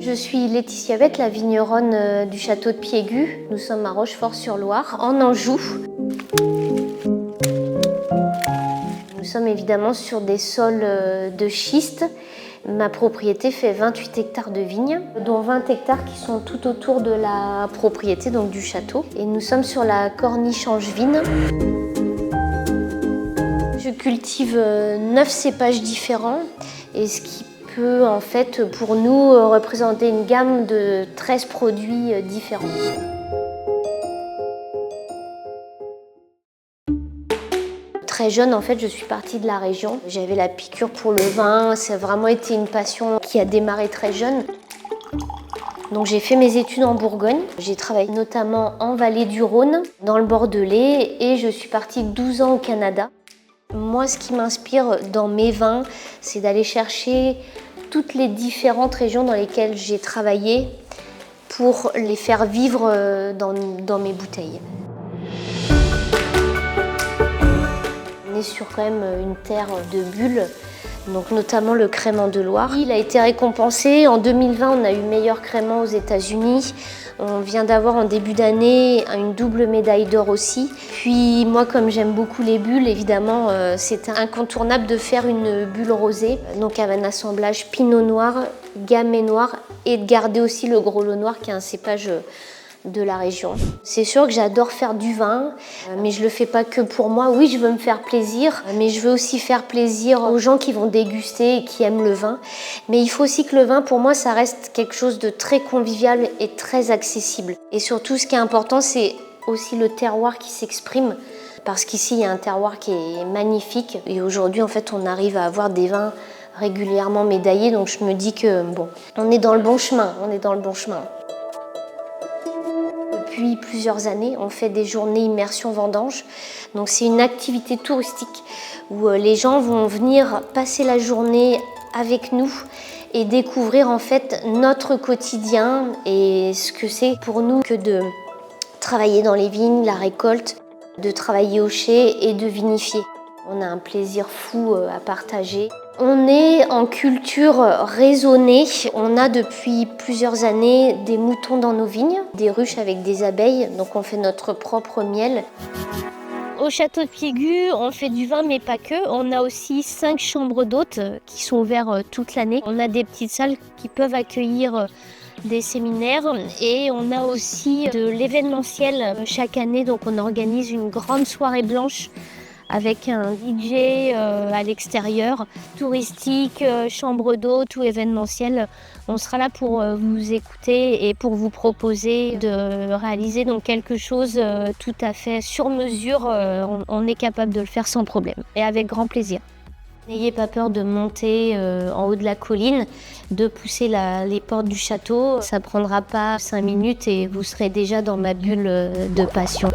Je suis Laetitia Bette, la vigneronne du château de Piégut. Nous sommes à Rochefort-sur-Loire, en Anjou. Nous sommes évidemment sur des sols de schiste. Ma propriété fait 28 hectares de vignes, dont 20 hectares qui sont tout autour de la propriété, donc du château. Et nous sommes sur la corniche angevine. Je cultive 9 cépages différents, et ce qui peut en fait pour nous représenter une gamme de 13 produits différents. Très jeune, en fait, je suis partie de la région. J'avais la piqûre pour le vin, ça a vraiment été une passion qui a démarré très jeune. Donc j'ai fait mes études en Bourgogne. J'ai travaillé notamment en vallée du Rhône, dans le Bordelais, et je suis partie 12 ans au Canada. Moi, ce qui m'inspire dans mes vins, c'est d'aller chercher toutes les différentes régions dans lesquelles j'ai travaillé pour les faire vivre dans mes bouteilles. On est sur quand même une terre de bulles, donc notamment le crément de Loire. Il a été récompensé. En 2020, on a eu meilleur crément aux États-Unis. On vient d'avoir en début d'année une double médaille d'or aussi. Puis moi, comme j'aime beaucoup les bulles, évidemment, c'était incontournable de faire une bulle rosée. Donc avec un assemblage pinot noir, gamay noir, et de garder aussi le gros lot noir qui est un cépage de la région. C'est sûr que j'adore faire du vin, mais je le fais pas que pour moi. Oui, je veux me faire plaisir, mais je veux aussi faire plaisir aux gens qui vont déguster et qui aiment le vin. Mais il faut aussi que le vin, pour moi, ça reste quelque chose de très convivial et très accessible. Et surtout, ce qui est important, c'est aussi le terroir qui s'exprime, parce qu'ici, il y a un terroir qui est magnifique. Et aujourd'hui, en fait, on arrive à avoir des vins régulièrement médaillés, donc je me dis que, bon, on est dans le bon chemin, Depuis plusieurs années, on fait des journées immersion vendange. Donc c'est une activité touristique où les gens vont venir passer la journée avec nous et découvrir en fait notre quotidien et ce que c'est pour nous que de travailler dans les vignes, la récolte, de travailler au chai et de vinifier. On a un plaisir fou à partager. On est en culture raisonnée. On a depuis plusieurs années des moutons dans nos vignes, des ruches avec des abeilles, donc on fait notre propre miel. Au château de Piégut, on fait du vin mais pas que. On a aussi 5 chambres d'hôtes qui sont ouvertes toute l'année. On a des petites salles qui peuvent accueillir des séminaires et on a aussi de l'événementiel chaque année. Donc on organise une grande soirée blanche avec un DJ à l'extérieur, touristique, chambre d'hôtes ou événementiel. On sera là pour vous écouter et pour vous proposer de réaliser donc quelque chose tout à fait sur mesure. On est capable de le faire sans problème et avec grand plaisir. N'ayez pas peur de monter en haut de la colline, de pousser les portes du château. Ça ne prendra pas 5 minutes et vous serez déjà dans ma bulle de passion.